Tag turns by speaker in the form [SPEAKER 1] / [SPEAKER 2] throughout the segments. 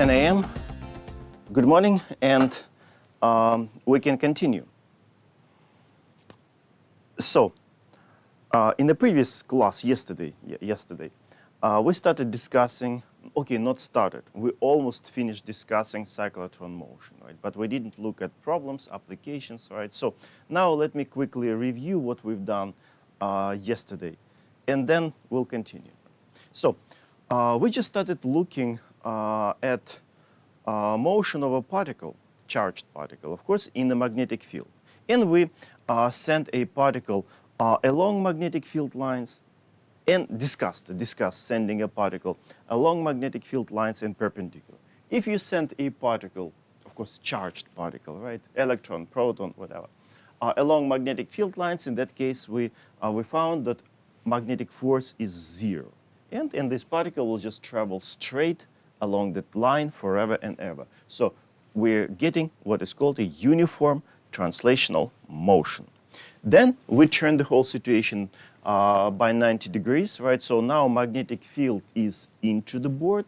[SPEAKER 1] 10 a.m. Good morning, and we can continue. So, in the previous class yesterday, we started discussing, not started, we almost finished discussing cyclotron motion, right? But we didn't look at problems, applications, right? So now let me quickly review what we've done yesterday, and then we'll continue. So we just started looking at motion of a particle, charged particle, of course, in the magnetic field. And we sent a particle along magnetic field lines and discussed sending a particle along magnetic field lines and perpendicular. If you send a particle, of course, charged particle, right, electron, proton, whatever, along magnetic field lines, in that case, we found that magnetic force is 0. And this particle will just travel straight along that line forever and ever. So we're getting what is called a uniform translational motion. Then we turn the whole situation by 90 degrees, right? So now magnetic field is into the board,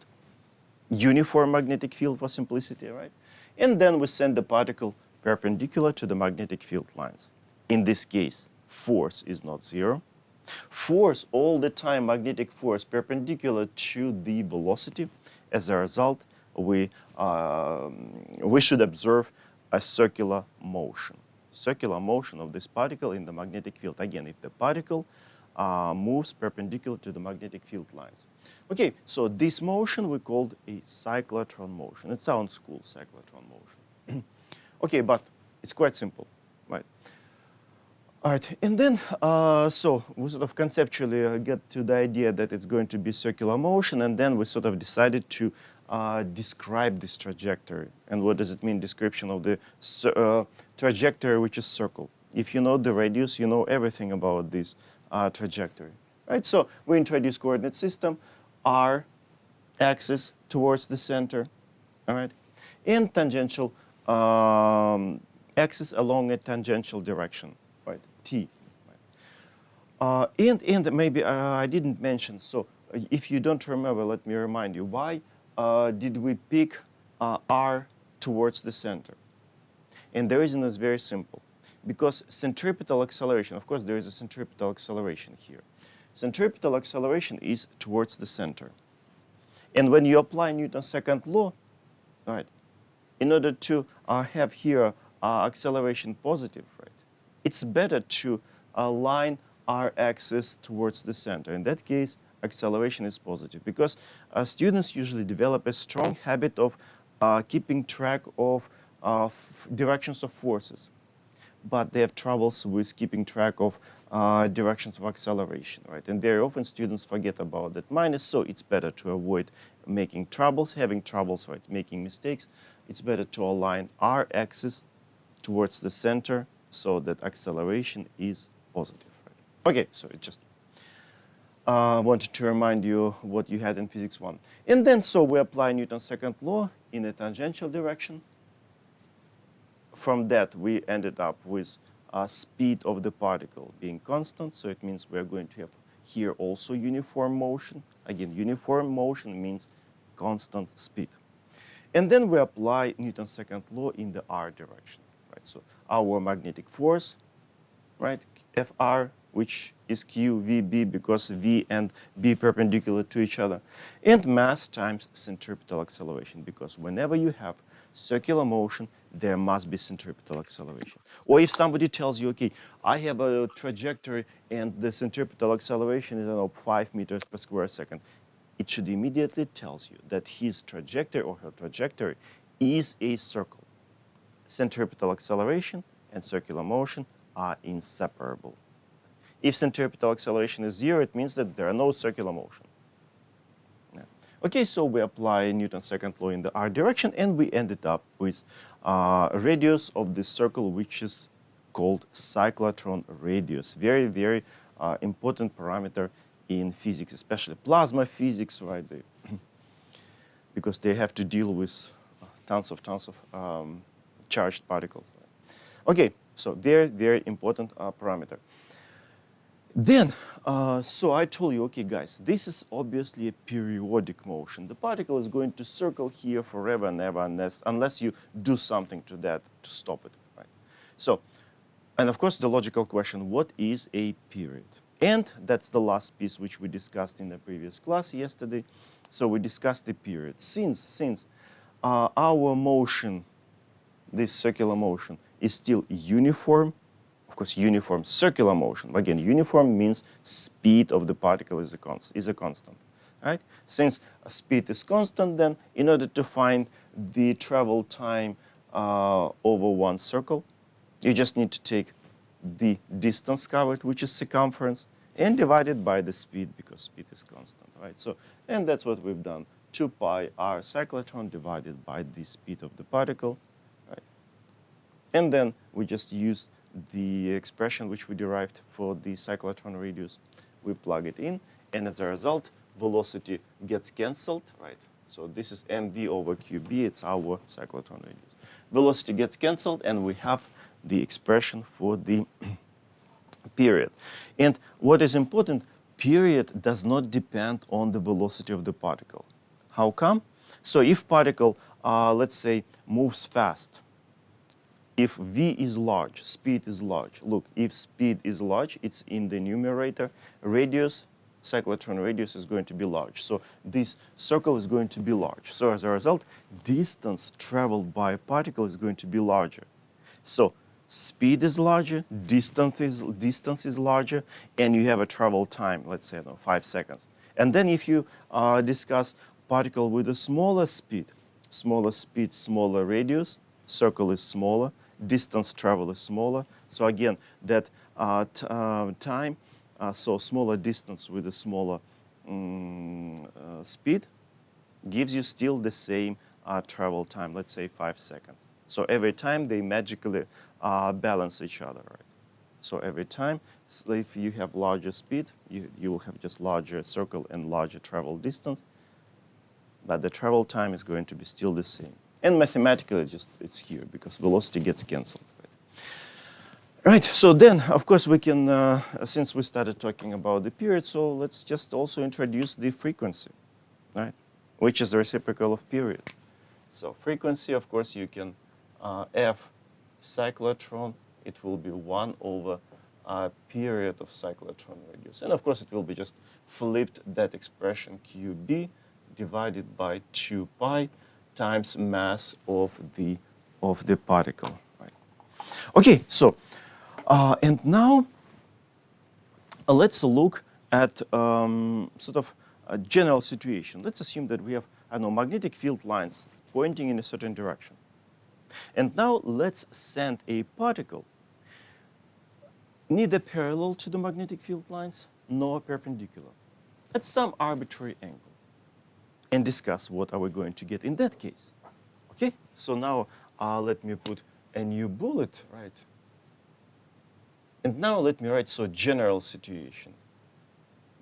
[SPEAKER 1] uniform magnetic field for simplicity, right? And then we send the particle perpendicular to the magnetic field lines. In this case, force is not 0. Force all the time, magnetic force perpendicular to the velocity. As a result, we should observe a circular motion of this particle in the magnetic field. Again, if the particle moves perpendicular to the magnetic field lines. Okay, so this motion we called a cyclotron motion. It sounds cool, cyclotron motion. Okay, but it's quite simple, right? All right, and then, so we sort of conceptually get to the idea that it's going to be circular motion, and then we sort of decided to describe this trajectory. And what does it mean, description of the trajectory, which is circle? If you know the radius, you know everything about this trajectory, right? So we introduce coordinate system, r axis towards the center, all right, and tangential axis along a tangential direction, right, t. Right? And maybe I didn't mention, so if you don't remember, let me remind you, why did we pick r towards the center? And the reason is very simple. Because centripetal acceleration, of course, there is a centripetal acceleration here. Centripetal acceleration is towards the center. And when you apply Newton's second law, right, in order to have here acceleration positive, right, it's better to align our axis towards the center. In that case, acceleration is positive because students usually develop a strong habit of keeping track of directions of forces, but they have troubles with keeping track of directions of acceleration, right? And very often students forget about that minus, so it's better to avoid having troubles, right, making mistakes. It's better to align our axis towards the center so that acceleration is positive, right? Okay, so it just wanted to remind you what you had in physics 1. And then, so we apply Newton's second law in a tangential direction. From that, we ended up with speed of the particle being constant. So it means we're going to have here also uniform motion. Again, uniform motion means constant speed. And then we apply Newton's second law in the r direction, right? So our magnetic force, right, Fr, which is q vb because v and b perpendicular to each other, and mass times centripetal acceleration, because whenever you have circular motion, there must be centripetal acceleration. Or if somebody tells you, okay, I have a trajectory and the centripetal acceleration is 5 meters per square second, it should immediately tells you that his trajectory or her trajectory is a circle. Centripetal acceleration and circular motion are inseparable. If centripetal acceleration is 0, it means that there are no circular motion. Yeah. Okay, so we apply Newton's second law in the r direction, and we ended up with radius of the circle, which is called cyclotron radius. Very, very important parameter in physics, especially plasma physics, right? Because they have to deal with tons of charged particles. Okay, so very, very important parameter. Then, so I told you, okay, guys, this is obviously a periodic motion. The particle is going to circle here forever and ever unless you do something to that to stop it, right? So, and of course, the logical question, what is a period? And that's the last piece which we discussed in the previous class yesterday. So we discussed the period. Since our motion, this circular motion, is still uniform, of course, uniform circular motion. Again, uniform means speed of the particle is a constant, right? Since speed is constant, then in order to find the travel time over one circle, you just need to take the distance covered, which is circumference, and divide it by the speed because speed is constant, right? So, and that's what we've done. 2 pi r cyclotron divided by the speed of the particle, right? And then we just use the expression which we derived for the cyclotron radius. We plug it in, and as a result, velocity gets canceled, right? So this is mv over qb, it's our cyclotron radius. Velocity gets canceled, and we have the expression for the period. And what is important, period does not depend on the velocity of the particle. How come? So if particle, let's say, moves fast, if v is large, speed is large. Look, if speed is large, it's in the numerator. Radius, cyclotron radius is going to be large. So this circle is going to be large. So as a result, distance traveled by a particle is going to be larger. So speed is larger, distance is larger, and you have a travel time, let's say, 5 seconds. And then if you discuss particle with a smaller speed, smaller radius, circle is smaller, distance travel is smaller. So again, that time, so smaller distance with a smaller speed gives you still the same travel time, let's say 5 seconds. So every time they magically balance each other, right? So every time, so if you have larger speed, you will have just larger circle and larger travel distance, but the travel time is going to be still the same. And mathematically, it's here because velocity gets canceled. Right, so then, of course, we can, since we started talking about the period, so let's just also introduce the frequency, right? Which is the reciprocal of period. So frequency, of course, you can f cyclotron, it will be 1 over period of cyclotron radius. And of course, it will be just flipped that expression qb divided by 2 pi times mass of the particle. Right? Okay, so and now let's look at sort of a general situation. Let's assume that we have, I don't know, magnetic field lines pointing in a certain direction. And now let's send a particle neither parallel to the magnetic field lines nor perpendicular at some arbitrary angle and discuss what are we going to get in that case. Okay, so now let me put a new bullet, right? And now let me write, so general situation.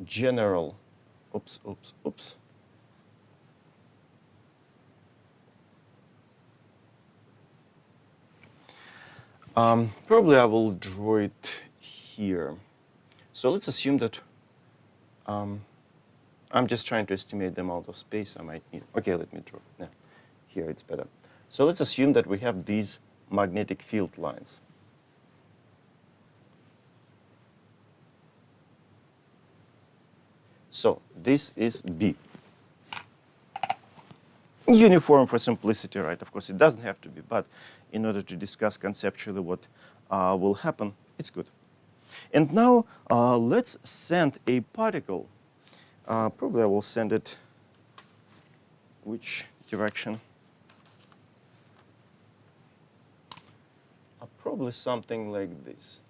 [SPEAKER 1] General, oops. Probably I will draw it here. So let's assume that I'm just trying to estimate the amount of space I might need. Okay, let me draw. Yeah, here it's better. So let's assume that we have these magnetic field lines. So this is B. Uniform for simplicity, right? Of course, it doesn't have to be, but in order to discuss conceptually what will happen, it's good. And now let's send a particle. Probably I will send it, which direction? Probably something like this.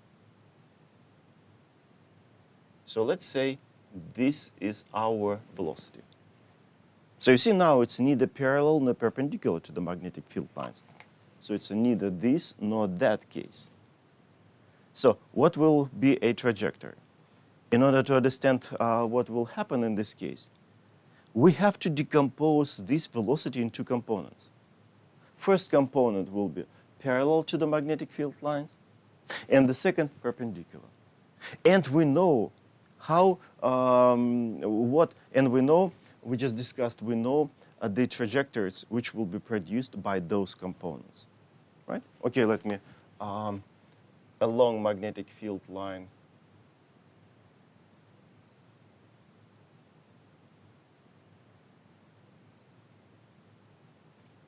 [SPEAKER 1] So let's say this is our velocity. So you see now it's neither parallel nor perpendicular to the magnetic field lines. So it's neither this nor that case. So what will be a trajectory? In order to understand what will happen in this case, we have to decompose this velocity in 2 components. First component will be parallel to the magnetic field lines, and the second perpendicular. And we know how, and we know, we just discussed, we know the trajectories which will be produced by those components, right? Okay, let me, a long magnetic field line.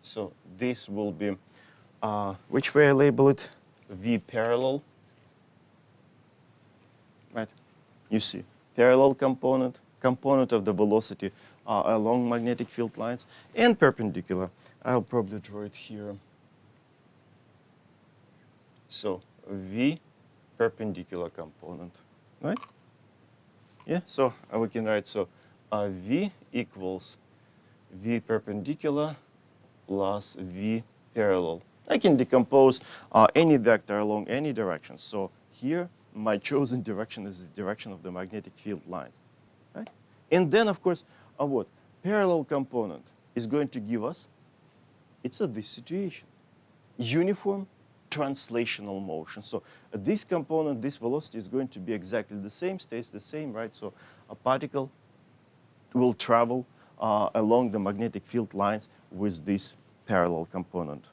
[SPEAKER 1] So this will be, which way I label it? V parallel, right? You see, parallel component, component of the velocity along magnetic field lines, and perpendicular. I'll probably draw it here. So V perpendicular component, right? Yeah, so we can write, so V equals V perpendicular plus V parallel. I can decompose any vector along any direction. So here, my chosen direction is the direction of the magnetic field lines, right? And then, of course, what? Parallel component is going to give us, it's this situation, uniform translational motion. So this component, this velocity is going to be exactly the same, stays the same, right? So a particle will travel along the magnetic field lines with this parallel component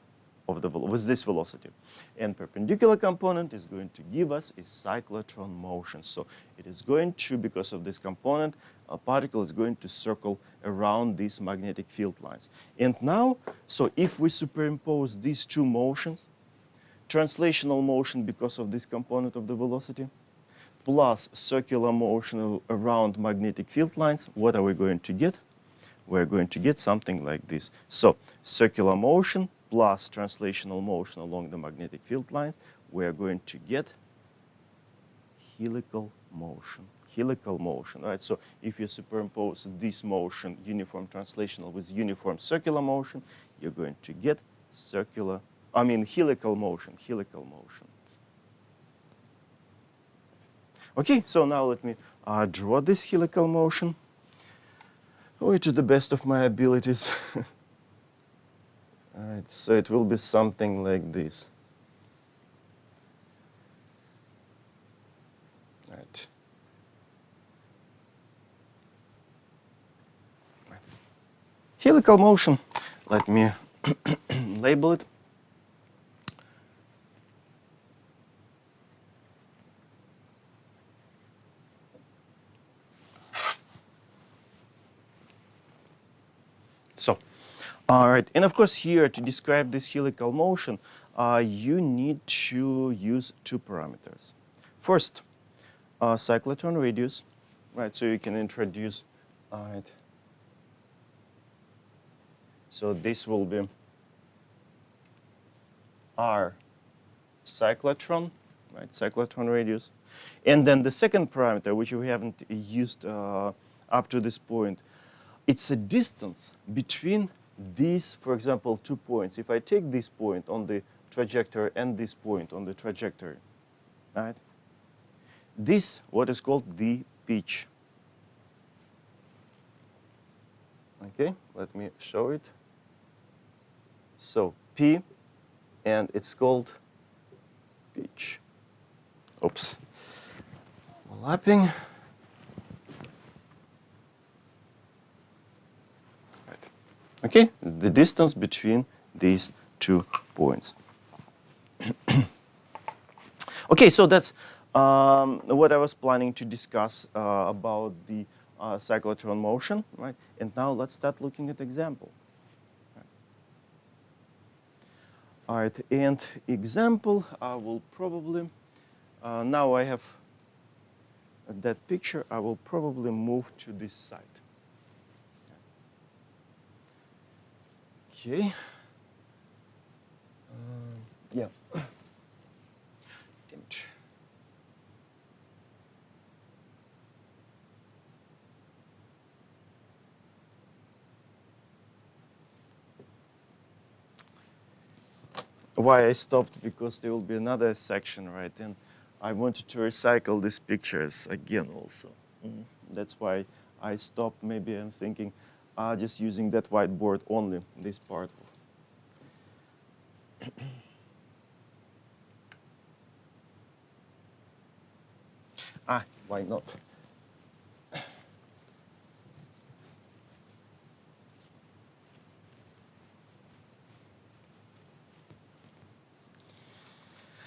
[SPEAKER 1] of the with this velocity. And perpendicular component is going to give us a cyclotron motion. So it is going to, because of this component, a particle is going to circle around these magnetic field lines. And now, so if we superimpose these two motions, translational motion because of this component of the velocity, plus circular motion around magnetic field lines, what are we going to get? We're going to get something like this. So circular motion plus translational motion along the magnetic field lines, we're going to get helical motion. Helical motion, right? So if you superimpose this motion, uniform translational, with uniform circular motion, you're going to get helical motion, helical motion. Okay, so now let me draw this helical motion to the best of my abilities. All right, so it will be something like this. All right. Helical motion, let me label it. So, all right, and of course here to describe this helical motion, you need to use two parameters. First, cyclotron radius, right? So you can introduce, right. So this will be R cyclotron, right? Cyclotron radius, and then the second parameter, which we haven't used up to this point, it's a distance between these, for example, 2 points. If I take this point on the trajectory and this point on the trajectory, right? This, what is called the pitch. Okay, let me show it. So P, and it's called pitch. Oops. Overlapping. Okay, the distance between these 2 points. Okay, so that's what I was planning to discuss about the cyclotron motion, right? And now let's start looking at example. All right, and example, I will probably, now I have that picture, I will probably move to this side. Okay. Yeah. Damn it. Why I stopped? Because there will be another section, right? And I wanted to recycle these pictures again also. That's why I stopped. Maybe I'm thinking just using that whiteboard only, this part. Why not?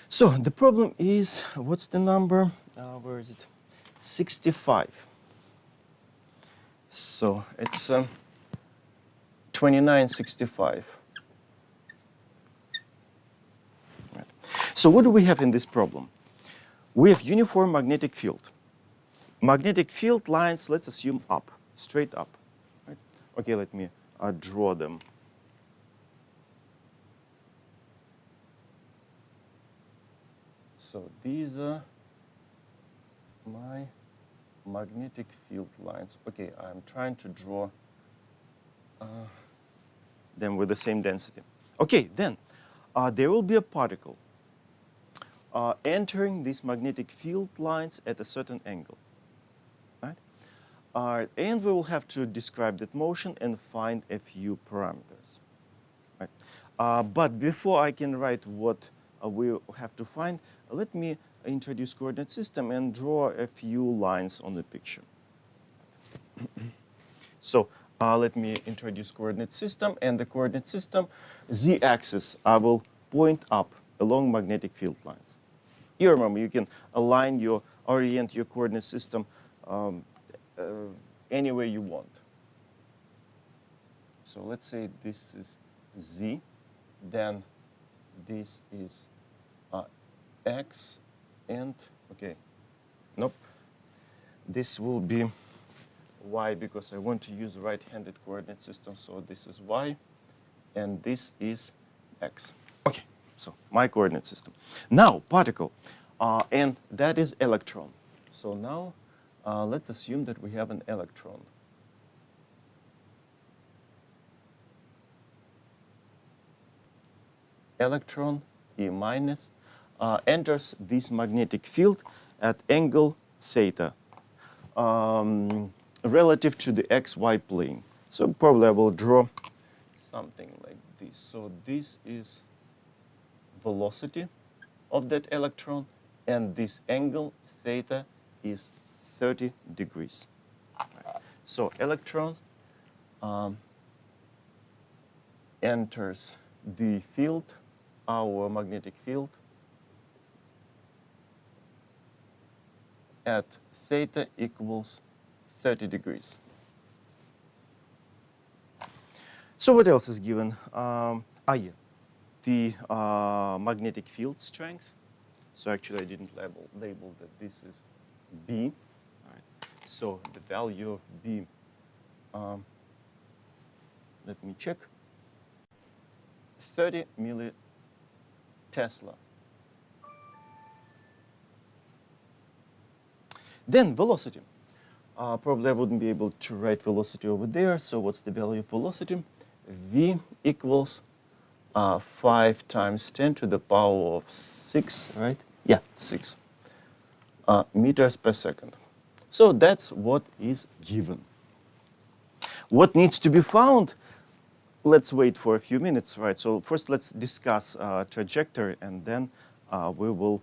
[SPEAKER 1] So the problem is, what's the number? Where is it? 65. So it's 2965. Right. So what do we have in this problem? We have uniform magnetic field. Magnetic field lines, let's assume up, straight up. Right? Okay, let me draw them. So these are my magnetic field lines. Okay, I'm trying to draw them with the same density. Okay, then there will be a particle entering these magnetic field lines at a certain angle. Right? And we will have to describe that motion and find a few parameters. Right? But before I can write what we have to find, let me introduce coordinate system and draw a few lines on the picture. So let me introduce coordinate system, and the coordinate system, z-axis, I will point up along magnetic field lines. You remember, you can orient your coordinate system any way you want. So let's say this is z, then this is x, and okay, nope, this will be y because I want to use right-handed coordinate system. So this is y, and this is x. Okay, so my coordinate system. Now particle, and that is electron. So now let's assume that we have an electron. Electron, E minus, enters this magnetic field at angle theta relative to the xy plane. So probably I will draw something like this. So this is velocity of that electron, and this angle theta is 30 degrees. Right. So electron enters the field, our magnetic field, at theta equals 30 degrees. So what else is given? Yeah, the magnetic field strength. So actually I didn't label that this is B. All right. So the value of B, let me check, 30 millitesla. Then velocity. Probably I wouldn't be able to write velocity over there. So what's the value of velocity? V equals 5 times 10 to the power of 6, right? Yeah, 6 meters per second. So that's what is given. What needs to be found? Let's wait for a few minutes, right? So first let's discuss trajectory, and then I will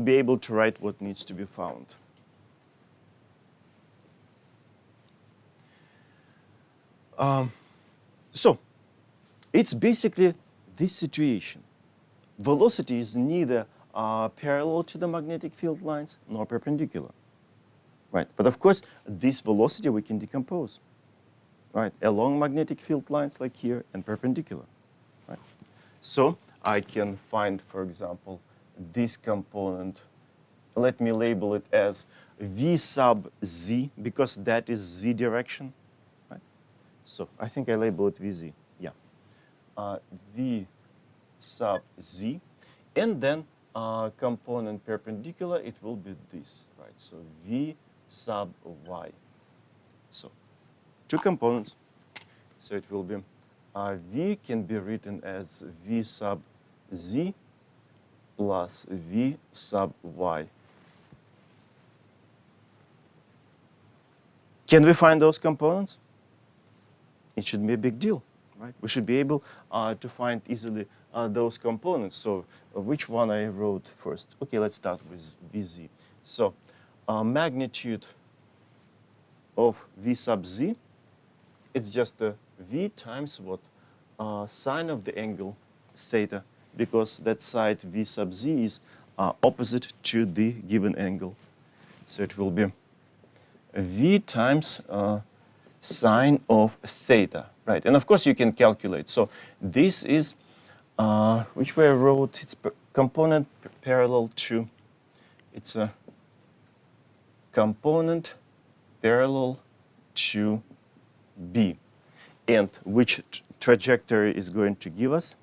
[SPEAKER 1] be able to write what needs to be found. So it's basically this situation. Velocity is neither parallel to the magnetic field lines nor perpendicular, right? But of course, this velocity we can decompose, right? Along magnetic field lines like here and perpendicular, right? So I can find, for example, this component. Let me label it as V sub z, because that is z direction, right? So I think I label it Vz, yeah. V sub z, and then component perpendicular, it will be this, right? So V sub y. So two components. So it will be V can be written as V sub z plus V sub y. Can we find those components? It should be a big deal, right? We should be able to find easily those components. So which one I wrote first? Okay, let's start with Vz. So magnitude of V sub z, it's just a V times what? Sine of the angle theta, because that side V sub z is opposite to the given angle. So it will be V times sine of theta, right? And of course you can calculate. So this is, which way I wrote, it's component parallel to, it's a component parallel to B. And which trajectory is going to give us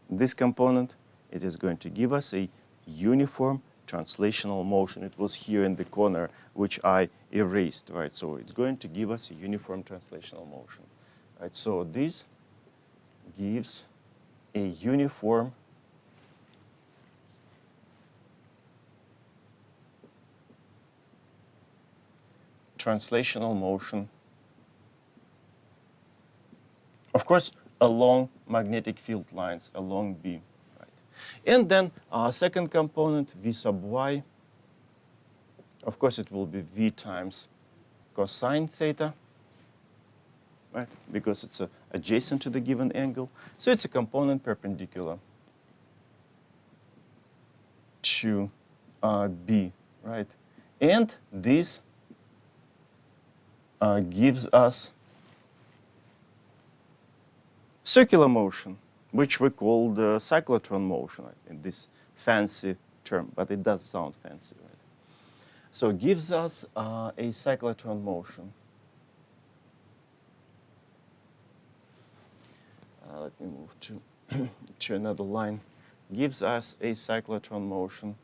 [SPEAKER 1] this component? It is going to give us a uniform translational motion. It was here in the corner, which I erased, right? So it's going to give us a uniform translational motion, right? So this gives a uniform translational motion, of course, along magnetic field lines, along B. Right? And then second component, V sub y, of course, it will be V times cosine theta, right? Because it's adjacent to the given angle. So it's a component perpendicular to B, right? And this gives us circular motion, which we call the cyclotron motion, in this fancy term, but it does sound fancy, right? So it gives us a cyclotron motion. Let me move to another line. Gives us a cyclotron motion.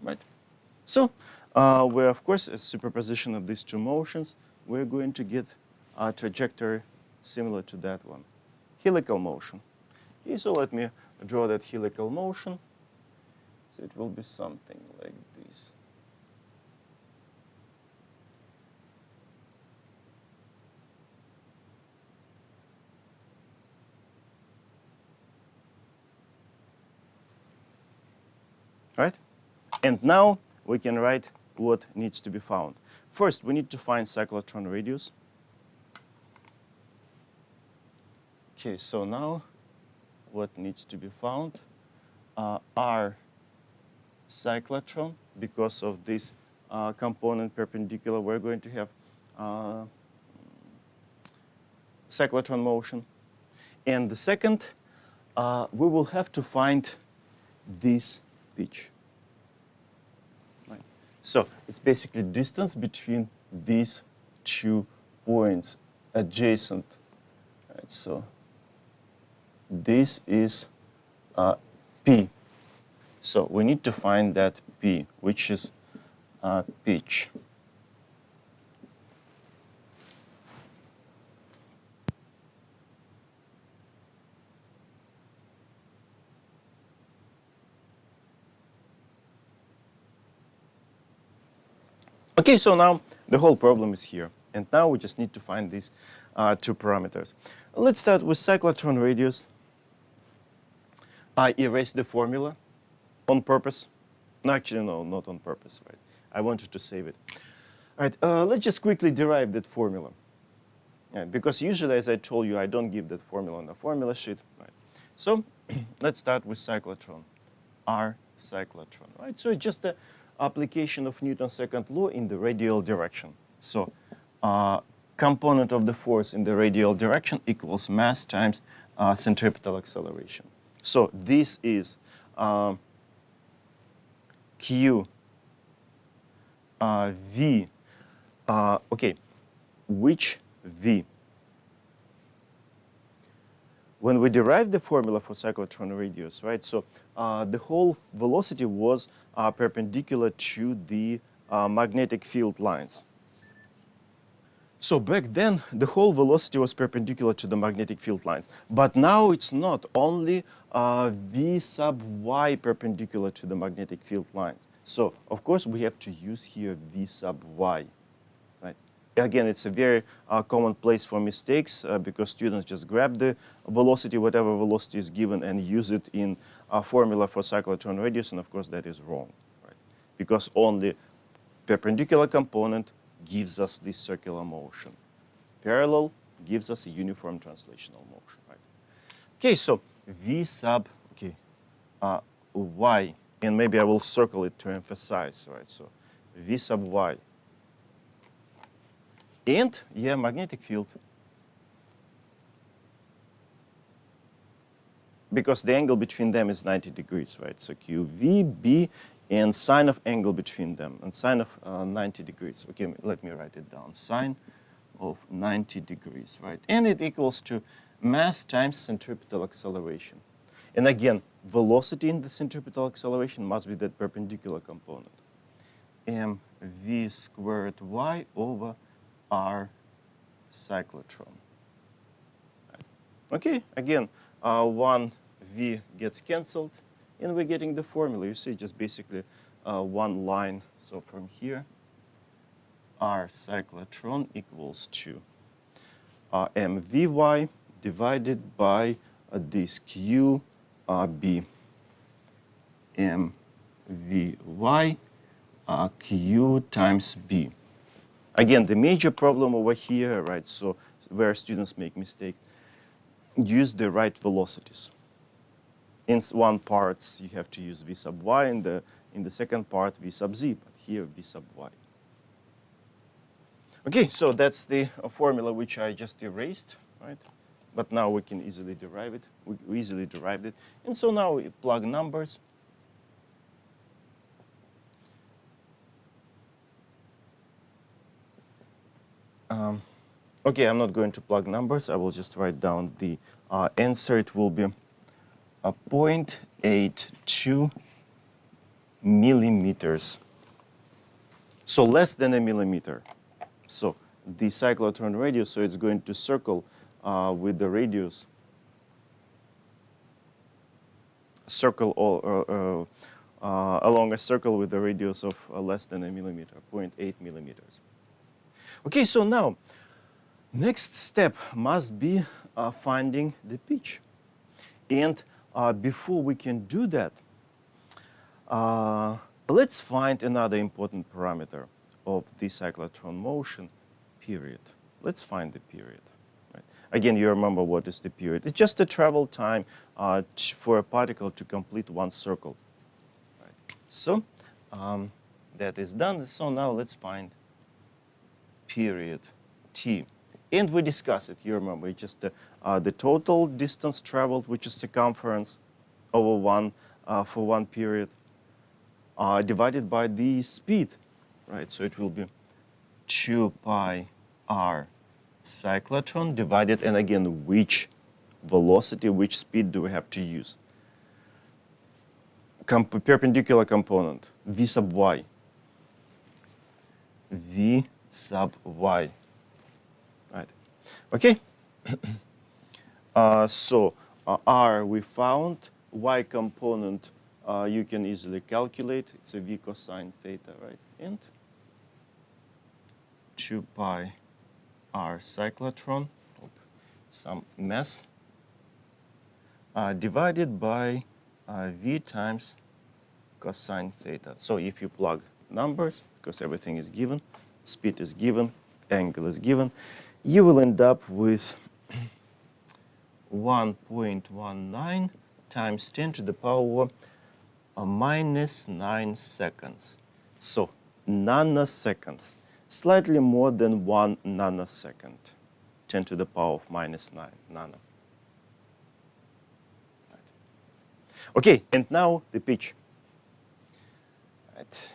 [SPEAKER 1] Right? So where, of course, a superposition of these two motions, we're going to get a trajectory similar to that one. Helical motion. Okay, so let me draw that helical motion. So it will be something like this. Right? And now we can write what needs to be found. First, we need to find cyclotron radius. Okay, so now what needs to be found? R cyclotron, because of this component perpendicular, we're going to have cyclotron motion. And the second, we will have to find this pitch. Right. So it's basically distance between these 2 points adjacent. Right. So this is P. So we need to find that P, which is pitch. Okay, so now the whole problem is here. And now we just need to find these 2 parameters. Let's start with cyclotron radius. I erased the formula on purpose. No, actually, no, not on purpose, right? I wanted to save it. All right, let's just quickly derive that formula. Right, because usually, as I told you, I don't give that formula on the formula sheet. Right? So let's start with cyclotron, R cyclotron, right? So it's just an application of Newton's second law in the radial direction. So component of the force in the radial direction equals mass times centripetal acceleration. So this is Q V. Okay, which V? When we derived the formula for cyclotron radius, right? So the whole velocity was perpendicular to the magnetic field lines. So back then, the whole velocity was perpendicular to the magnetic field lines. But now it's not only V sub y perpendicular to the magnetic field lines. So, of course, we have to use here v sub y. Right? Again, it's a very common place for mistakes because students just grab the velocity, whatever velocity is given, and use it in a formula for cyclotron radius, and of course that is wrong. Right? Because only perpendicular component gives us this circular motion. Parallel gives us a uniform translational motion. Right? Okay, so v sub y, and maybe I will circle it to emphasize. Right? So v sub y. And, yeah, magnetic field. Because the angle between them is 90 degrees, right? So QVB and sine of angle between them, and sine of 90 degrees. Okay, let me write it down. Sine of 90 degrees, right? And it equals to mass times centripetal acceleration. And again, velocity in the centripetal acceleration must be that perpendicular component. mv squared y over r cyclotron. Okay, again, one v gets canceled, and we're getting the formula. You see, just basically one line. So from here, r cyclotron equals to mvy divided by this qb mvy q times b. Again, the major problem over here, right, so where students make mistakes, use the right velocities. In one part, you have to use v sub y, in the second part, v sub z, but here, v sub y. Okay, so that's the formula which I just erased, right? But now we can easily derive it. We easily derived it. And so now we plug numbers. Okay, I'm not going to plug numbers. I will just write down the answer. It will be 0.82 millimeters. So less than a millimeter. So the cyclotron radius, so it's going to circle with the radius, along a circle with the radius of less than a millimeter, 0.8 millimeters. Okay, so now, next step must be finding the pitch. And before we can do that, let's find another important parameter of the cyclotron motion, period. Let's find the period. Right? Again, you remember what is the period. It's just the travel time for a particle to complete one circle. Right? So that is done. So now let's find period t. And we discuss it. You remember, it's just the total distance traveled, which is circumference over one for one period, divided by the speed, right? So it will be 2 pi r cyclotron divided, and again, which velocity, which speed do we have to use? Perpendicular component, v sub y. V sub y. Right. Okay. So r we found. Y component you can easily calculate. It's a v cosine theta, right? And 2 pi r cyclotron, some mess, divided by v times cosine theta. So if you plug numbers, because everything is given, speed is given, angle is given, you will end up with 1.19 times 10 to the power minus 9 seconds. So nanoseconds, slightly more than 1 nanosecond, 10 to the power of minus 9 nano. Okay, and now the pitch. Right.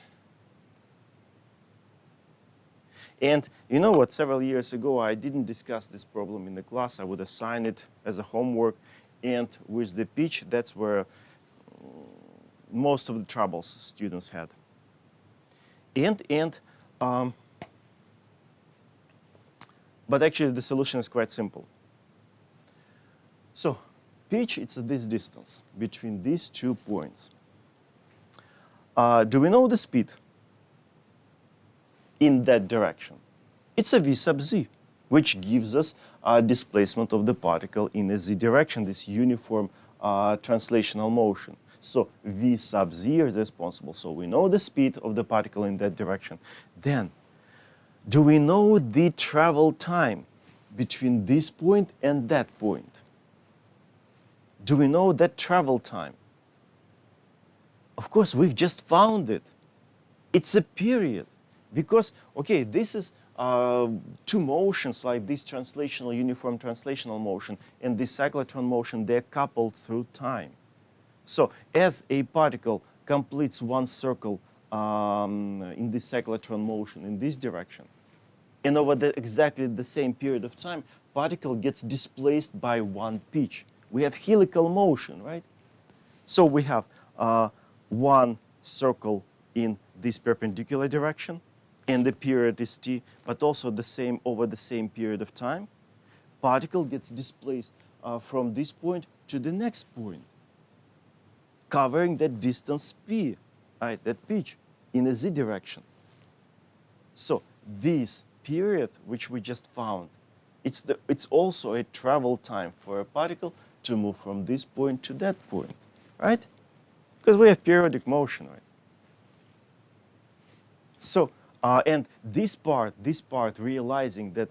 [SPEAKER 1] And you know what, several years ago, I didn't discuss this problem in the class. I would assign it as a homework. And with the pitch, that's where most of the troubles students had. But actually, the solution is quite simple. So pitch, it's this distance between these 2 points. Do we know the speed in that direction? It's a v sub z, which gives us displacement of the particle in a z direction, this uniform translational motion. So v sub z is responsible. So we know the speed of the particle in that direction. Then, do we know the travel time between this point and that point? Do we know that travel time? Of course, we've just found it. It's a period. Because, okay, this is two motions like this translational, uniform translational motion and this cyclotron motion, they're coupled through time. So as a particle completes one circle in this cyclotron motion in this direction, and over exactly the same period of time, particle gets displaced by one pitch. We have helical motion, right? So we have one circle in this perpendicular direction, and the period is t, but also the same over the same period of time. Particle gets displaced from this point to the next point, covering that distance p, right, that pitch, in a z direction. So this period, which we just found, it's also a travel time for a particle to move from this point to that point, right? Because we have periodic motion, right? So, and this part, realizing that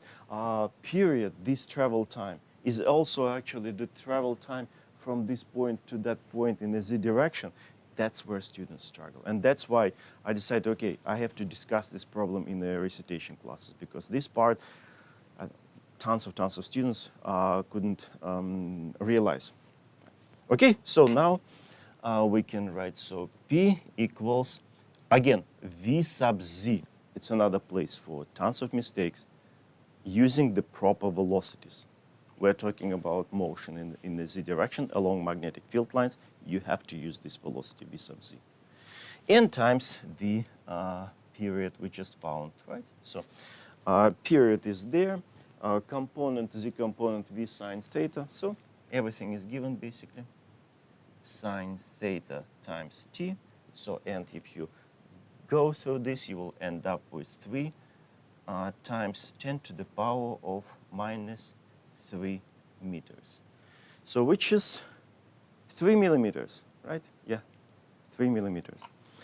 [SPEAKER 1] period, this travel time, is also actually the travel time from this point to that point in the z direction. That's where students struggle. And that's why I decided, okay, I have to discuss this problem in the recitation classes, because this part, tons of students couldn't realize. Okay, so now we can write, so P equals, again, V sub Z. It's another place for tons of mistakes using the proper velocities. We're talking about motion in the Z direction along magnetic field lines. You have to use this velocity, V sub Z. N times the period we just found, right? So period is there. Component, Z component, V sine theta. So everything is given, basically. Sine theta times T. So, and if you go through this, you will end up with 3 times 10 to the power of minus 3 meters. So which is 3 millimeters, right? Yeah, 3 millimeters.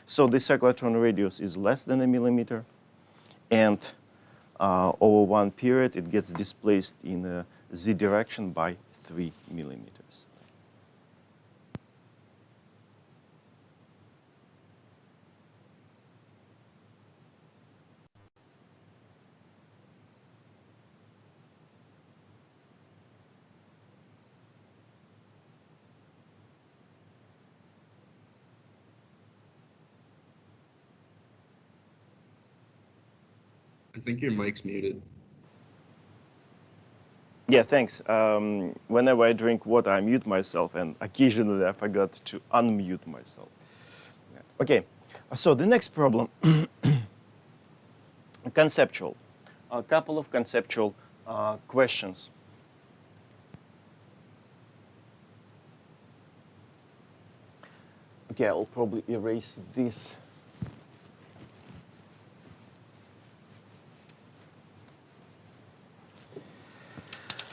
[SPEAKER 1] So the cyclotron radius is less than a millimeter, and over one period it gets displaced in a z direction by 3 millimeters.
[SPEAKER 2] I think your mic's muted.
[SPEAKER 1] Yeah, thanks. Whenever I drink water, I mute myself, and occasionally I forgot to unmute myself. Okay, so the next problem, conceptual. A couple of conceptual questions. Okay, I'll probably erase this.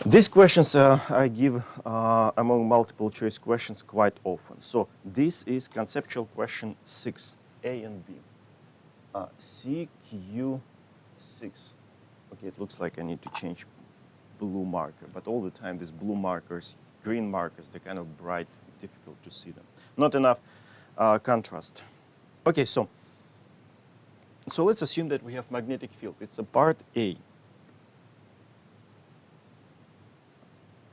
[SPEAKER 1] These questions I give among multiple choice questions quite often. So this is conceptual question 6, A and B. CQ6. Okay, it looks like I need to change blue marker, but all the time these blue markers, green markers, they're kind of bright, difficult to see them. Not enough contrast. Okay, so let's assume that we have magnetic field. It's a part A.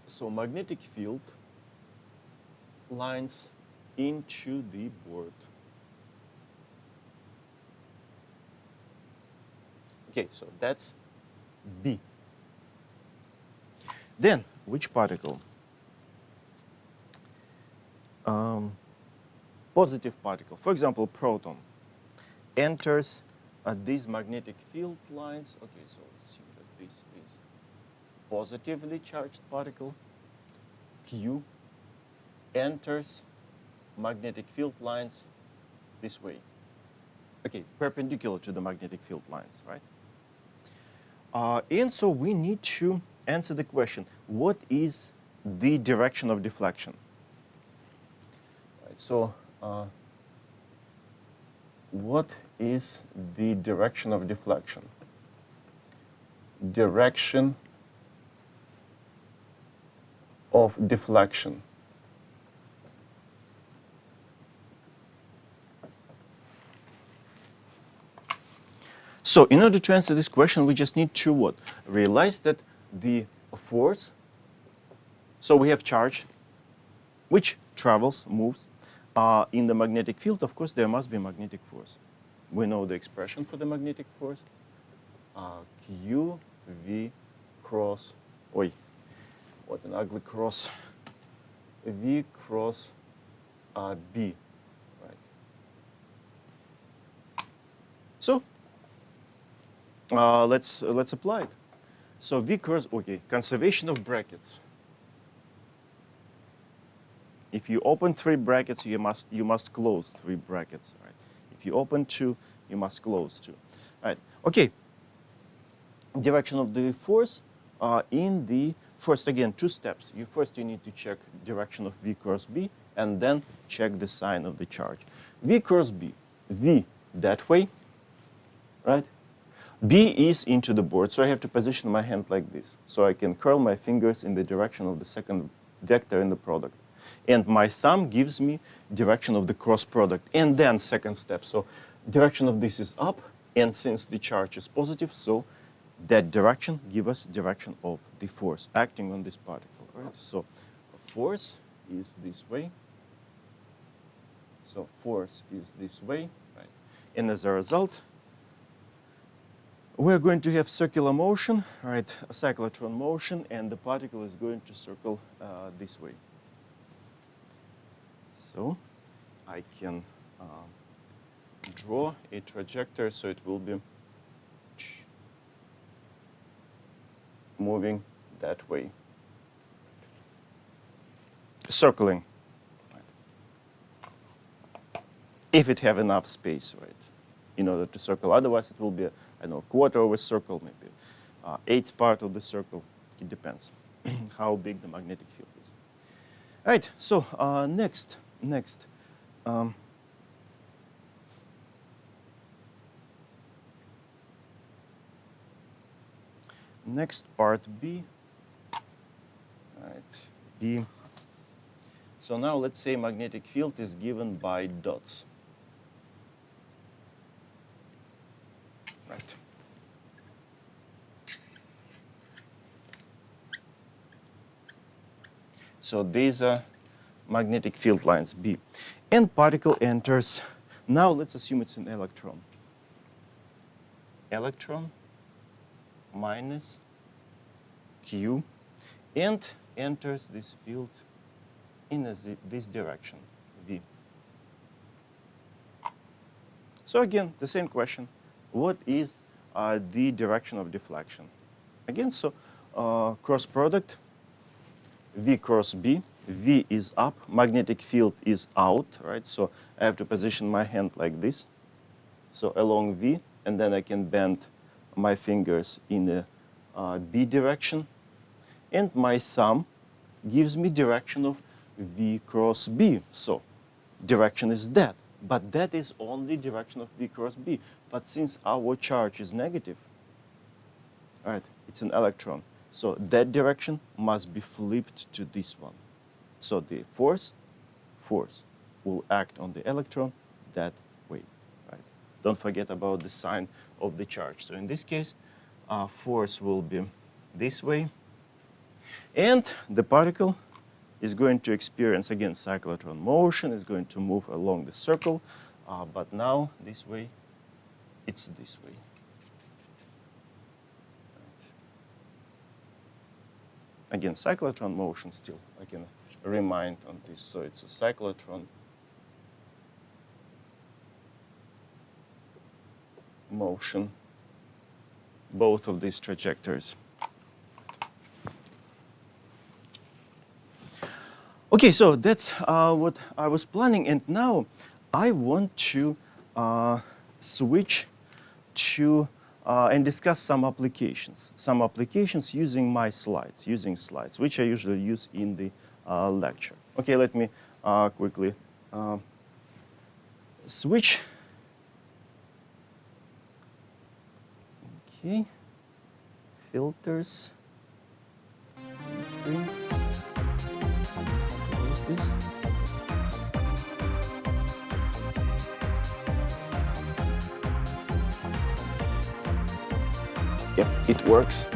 [SPEAKER 1] So magnetic field lines into the board. Okay, so that's B. Then, which particle? Positive particle, for example, proton, enters these magnetic field lines. Okay, so let's assume that this is positively charged particle. Q enters magnetic field lines this way. Okay, perpendicular to the magnetic field lines, right? And so we need to answer the question, what is the direction of deflection? Right, so what is the direction of deflection? Direction of deflection. So in order to answer this question, we just need to what? Realize that the force, so we have charge, which travels, moves. In the magnetic field, of course, there must be magnetic force. We know the expression for the magnetic force. Q, V, cross, oi, what an ugly cross. V cross B, right? So let's apply it. So V cross, okay, conservation of brackets. If you open 3 brackets, you must close 3 brackets, right? If you open 2, you must close 2, right? Okay. Direction of the force in the first, again, 2 steps. You need to check direction of V cross B, and then check the sign of the charge. V cross B, V that way, right? B is into the board, so I have to position my hand like this, so I can curl my fingers in the direction of the second vector in the product. And my thumb gives me direction of the cross product, and then second step. So direction of this is up, and since the charge is positive, so that direction gives us direction of the force acting on this particle, right? So force is this way. So force is this way, right? And as a result, we're going to have circular motion, right? A cyclotron motion, and the particle is going to circle this way. So I can draw a trajectory, so it will be moving that way, circling, right? If it have enough space, right, in order to circle. Otherwise, it will be, I don't know, quarter of a circle, maybe 1/8 part of the circle. It depends how big the magnetic field is. All right. So next. Next part B. Right, B. So now let's say magnetic field is given by dots. Right. So these are magnetic field lines B. And particle enters. Now let's assume it's an electron. Electron minus Q, and enters this field in this direction, V. So again, the same question. What is the direction of deflection? Again, so cross product, V cross B. V is up, magnetic field is out, right? So I have to position my hand like this. So along V, and then I can bend my fingers in the B direction. And my thumb gives me direction of V cross B. So direction is that. But that is only direction of V cross B. But since our charge is negative, right, it's an electron. So that direction must be flipped to this one. So the force will act on the electron that way, right? Don't forget about the sign of the charge. So in this case, force will be this way. And the particle is going to experience, again, cyclotron motion. It's going to move along the circle. But now this way, it's this way. Again, cyclotron motion still, I can remind on this. So it's a cyclotron motion, both of these trajectories. Okay, so that's what I was planning. And now I want to switch to and discuss some applications using my slides, which I usually use in the lecture. Okay, let me quickly switch. Okay, filters. Screen. Close this. Yep, it works.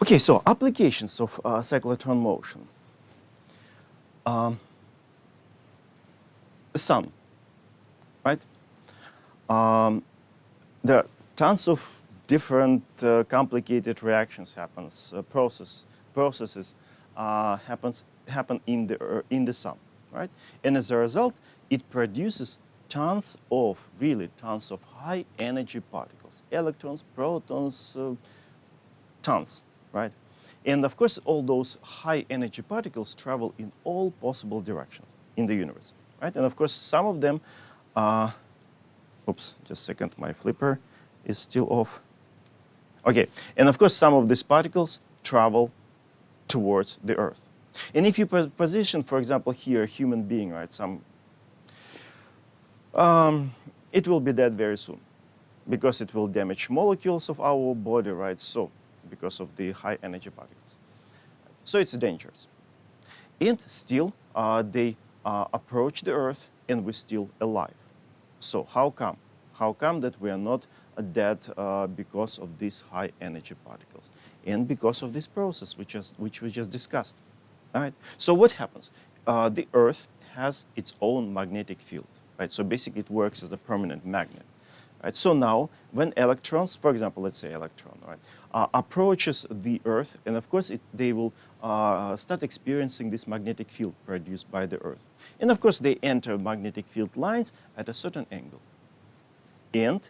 [SPEAKER 1] Okay, so applications of cyclotron motion. The sun, right? There are tons of different complicated reactions processes happen in the sun, right? And as a result, it produces tons of high energy particles, electrons, protons, tons, right? And of course, all those high energy particles travel in all possible directions in the universe, right? And of course, some of them, oops, just a second, my flipper is still off. Okay, and of course, some of these particles travel towards the Earth. And if you position, for example, here a human being, right, it will be dead very soon because it will damage molecules of our body, right? So, because of the high energy particles. So it's dangerous. And still, they approach the Earth and we're still alive. So how come? How come that we are not dead because of these high energy particles? And because of this process, which we just discussed. All right. So what happens? The Earth has its own magnetic field, right? So basically it works as a permanent magnet. Right? So now, when electrons, for example, let's say electron, right, approaches the Earth, and of course they will start experiencing this magnetic field produced by the Earth. And of course they enter magnetic field lines at a certain angle. And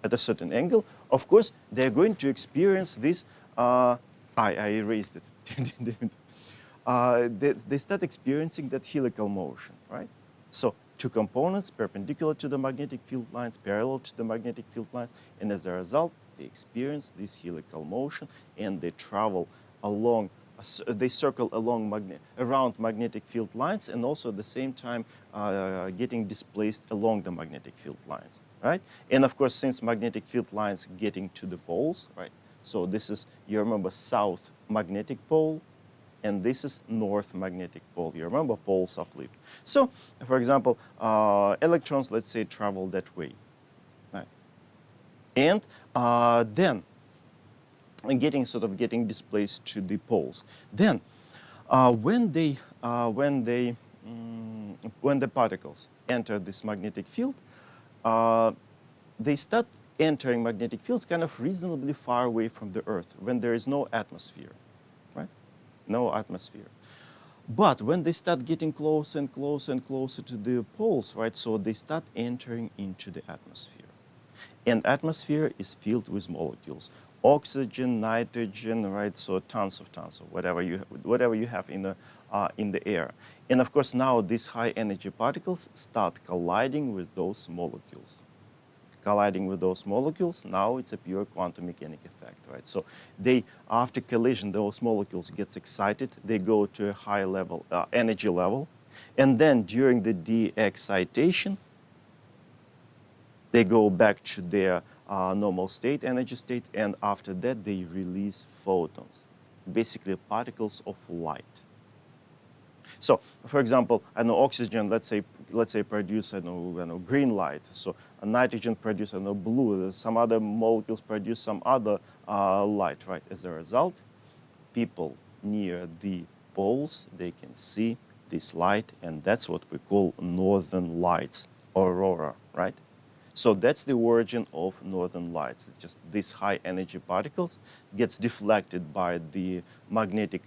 [SPEAKER 1] at a certain angle, of course, they're going to experience this, I erased it. They start experiencing that helical motion, right? So two components perpendicular to the magnetic field lines, parallel to the magnetic field lines, and as a result, they experience this helical motion and they travel along, they circle around magnetic field lines and also at the same time getting displaced along the magnetic field lines, right? And of course, since magnetic field lines getting to the poles, right? So this is, you remember, south magnetic pole, and this is north magnetic pole. You remember, poles are flipped. So, for example, electrons, let's say, travel that way, right? And then getting displaced to the poles. Then, when the particles enter this magnetic field, they start entering magnetic fields kind of reasonably far away from the Earth when there is no atmosphere. No atmosphere. But when they start getting closer and closer and closer to the poles, right, so they start entering into the atmosphere. And atmosphere is filled with molecules, oxygen, nitrogen, right, so tons of whatever you have in the air. And of course, now these high energy particles start colliding with those molecules. Now it's a pure quantum mechanic effect, right? So after collision, those molecules gets excited, they go to a high level, energy level, and then during the de-excitation, they go back to their normal state, energy state, and after that, they release photons, basically particles of light. So, for example, oxygen, let's say produce green light. So nitrogen produce blue. Some other molecules produce some other light, right? As a result, people near the poles, they can see this light, and that's what we call northern lights, aurora, right? So that's the origin of northern lights. It's just these high energy particles gets deflected by the magnetic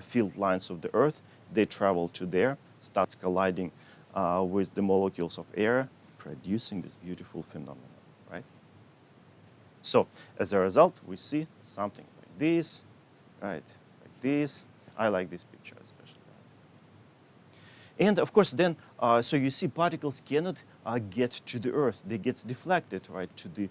[SPEAKER 1] field lines of the Earth. They travel to there, starts colliding with the molecules of air, producing this beautiful phenomenon, right? So as a result, we see something like this, right? Like this. I like this picture especially. And of course, then, so you see particles cannot get to the Earth. They get deflected, right, to the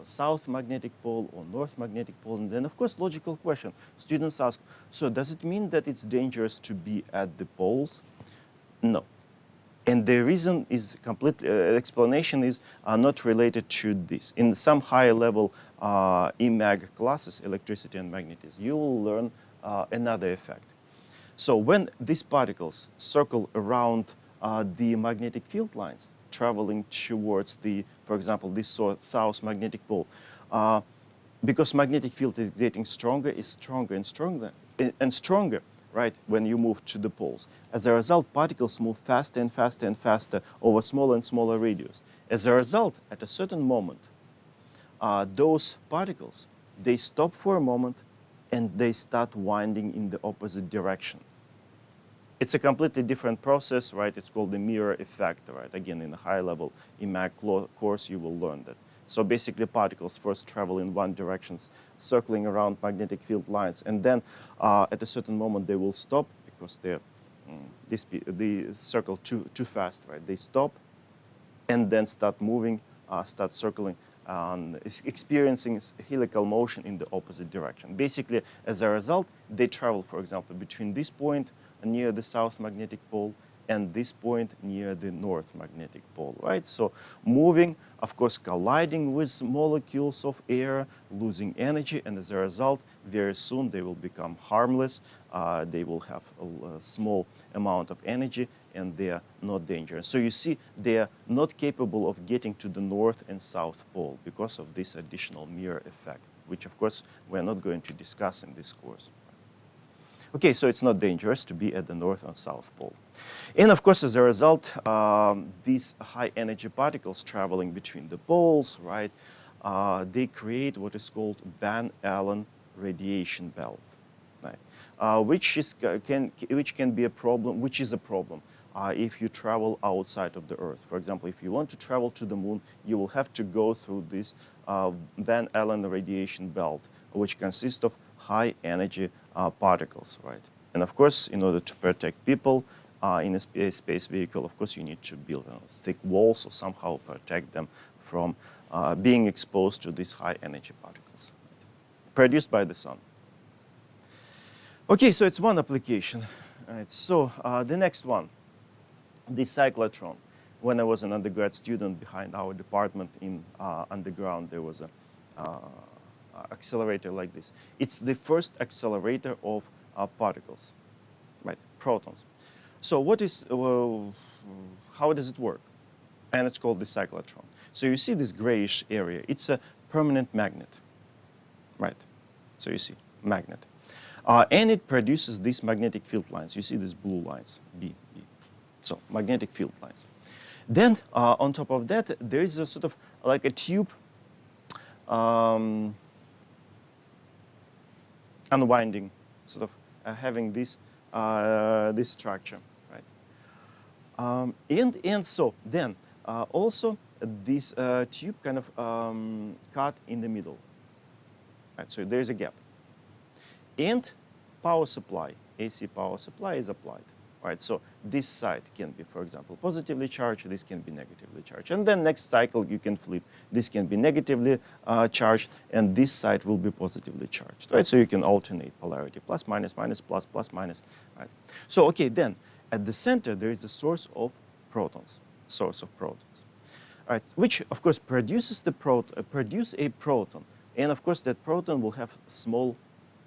[SPEAKER 1] south magnetic pole or north magnetic pole. And then, of course, logical question. Students ask, so does it mean that it's dangerous to be at the poles? No. And the reason is completely, explanation is not related to this. In some higher level EMAG classes, electricity and magnetism, you will learn another effect. So when these particles circle around the magnetic field lines, traveling towards the, for example, this south magnetic pole, because magnetic field is getting stronger, is stronger and stronger and stronger, right, when you move to the poles. As a result, particles move faster and faster and faster over smaller and smaller radius. As a result, at a certain moment, those particles, they stop for a moment and they start winding in the opposite direction. It's a completely different process, right? It's called the mirror effect, right? Again, in a high level EMAG course, you will learn that. So basically, particles first travel in one direction, circling around magnetic field lines, and then at a certain moment they will stop because they circle too fast, right? They stop and then start moving, start circling, experiencing helical motion in the opposite direction. Basically, as a result, they travel, for example, between this point near the south magnetic pole and this point near the north magnetic pole, right? So moving, of course, colliding with molecules of air, losing energy, and as a result, very soon they will become harmless. They will have a small amount of energy, and they are not dangerous. So you see, they are not capable of getting to the north and south pole because of this additional mirror effect, which, of course, we're not going to discuss in this course. Okay, so it's not dangerous to be at the north and south pole. And of course, as a result, these high energy particles traveling between the poles, right, they create what is called Van Allen radiation belt, right, which can be a problem, which is a problem if you travel outside of the Earth. For example, if you want to travel to the moon, you will have to go through this Van Allen radiation belt, which consists of high energy particles, right? And of course, in order to protect people in a space vehicle, of course, you need to build thick walls or somehow protect them from being exposed to these high energy particles produced by the sun. Okay, so it's one application. Right, so the next one, the cyclotron. When I was an undergrad student, behind our department in underground, there was a accelerator like this. It's the first accelerator of particles, right? Protons. So what is, how does it work? And it's called the cyclotron. So you see this grayish area. It's a permanent magnet, right? So you see, magnet. And it produces these magnetic field lines. You see these blue lines, B. So magnetic field lines. Then on top of that, there is a sort of like a tube unwinding, sort of having this this structure, right? And so then also this tube kind of cut in the middle, right? So there's a gap, and power supply, AC power supply is applied. Right, so this side can be, for example, positively charged, this can be negatively charged. And then next cycle you can flip. This can be negatively charged, and this side will be positively charged. Right, so you can alternate polarity, plus, minus, minus, plus, plus, minus. Right. So, okay, then at the center there is a source of protons, right, which, of course, produces a proton. And, of course, that proton will have small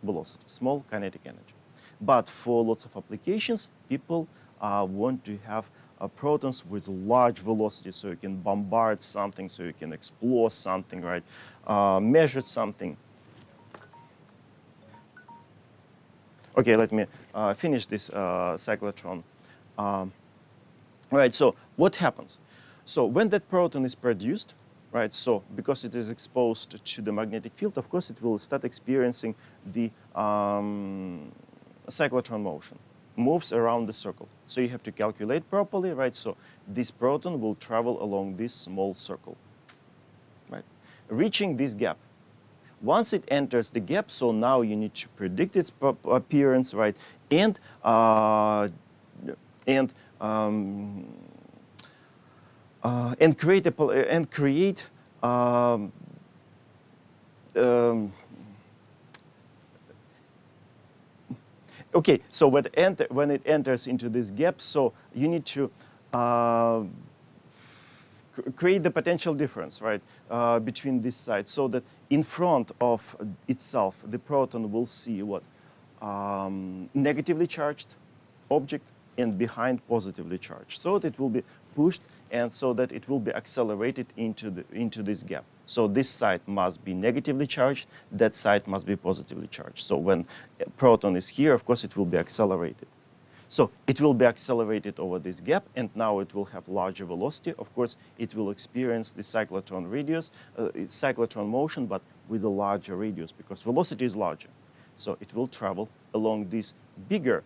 [SPEAKER 1] velocity, small kinetic energy. But for lots of applications, people want to have protons with large velocity, so you can bombard something, so you can explore something, right? Measure something. Okay, let me finish this cyclotron. Right, so what happens? So when that proton is produced, right, so because it is exposed to the magnetic field, of course, it will start experiencing the cyclotron motion. moves around the circle. So you have to calculate properly, right? So this proton will travel along this small circle, right? Reaching this gap. Once it enters the gap, so now you need to predict its appearance, right? And create okay, so when it enters into this gap, so you need to create the potential difference, right, between this side, so that in front of itself, the proton will see what? Negatively charged object, and behind positively charged. So that it will be pushed, and so that it will be accelerated into this gap. So this side must be negatively charged, that side must be positively charged. So when a proton is here, of course, it will be accelerated. So it will be accelerated over this gap, and now it will have larger velocity. Of course, it will experience the cyclotron radius, cyclotron motion, but with a larger radius, because velocity is larger. So it will travel along this bigger,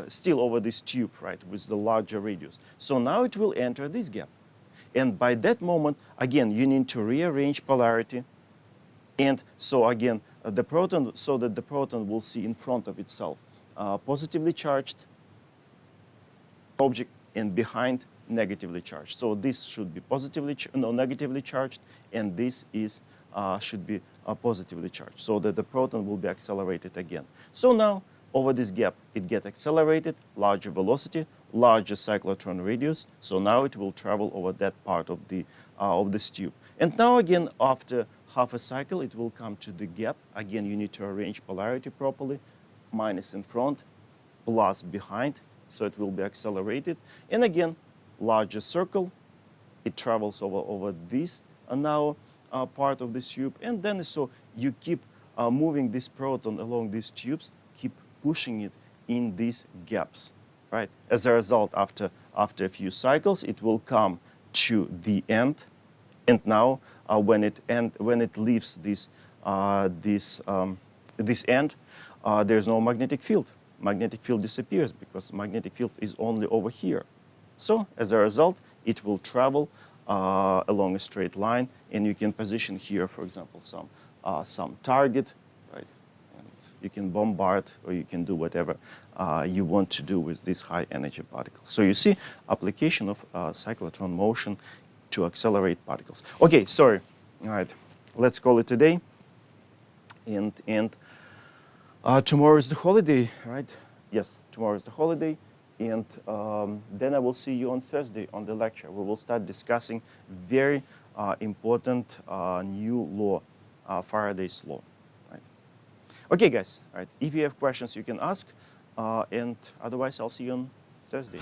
[SPEAKER 1] still over this tube, right, with the larger radius. So now it will enter this gap. And by that moment, again, you need to rearrange polarity. And so again, so that the proton will see in front of itself positively charged object, and behind negatively charged. So this should be negatively charged, and this is should be positively charged, so that the proton will be accelerated again. So now over this gap, it gets accelerated, larger velocity, larger cyclotron radius. So now it will travel over that part of this tube. And now again, after half a cycle, it will come to the gap. Again, you need to arrange polarity properly. Minus in front, plus behind, so it will be accelerated. And again, larger circle, it travels over this now part of this tube. And then so you keep moving this proton along these tubes, keep pushing it in these gaps, right? As a result, after a few cycles, it will come to the end. And now, when it leaves this end, there's no magnetic field. Magnetic field disappears because magnetic field is only over here. So as a result, it will travel along a straight line, and you can position here, for example, some target, right? And you can bombard, or you can do whatever you want to do with these high energy particles. So you see application of cyclotron motion to accelerate particles. Okay, sorry. All right, let's call it a day. And tomorrow is the holiday, right? Yes, tomorrow is the holiday. And then I will see you on Thursday on the lecture. We will start discussing very important new law, Faraday's law. Right? Okay, guys. All right. If you have questions, you can ask. And otherwise, I'll see you on Thursday.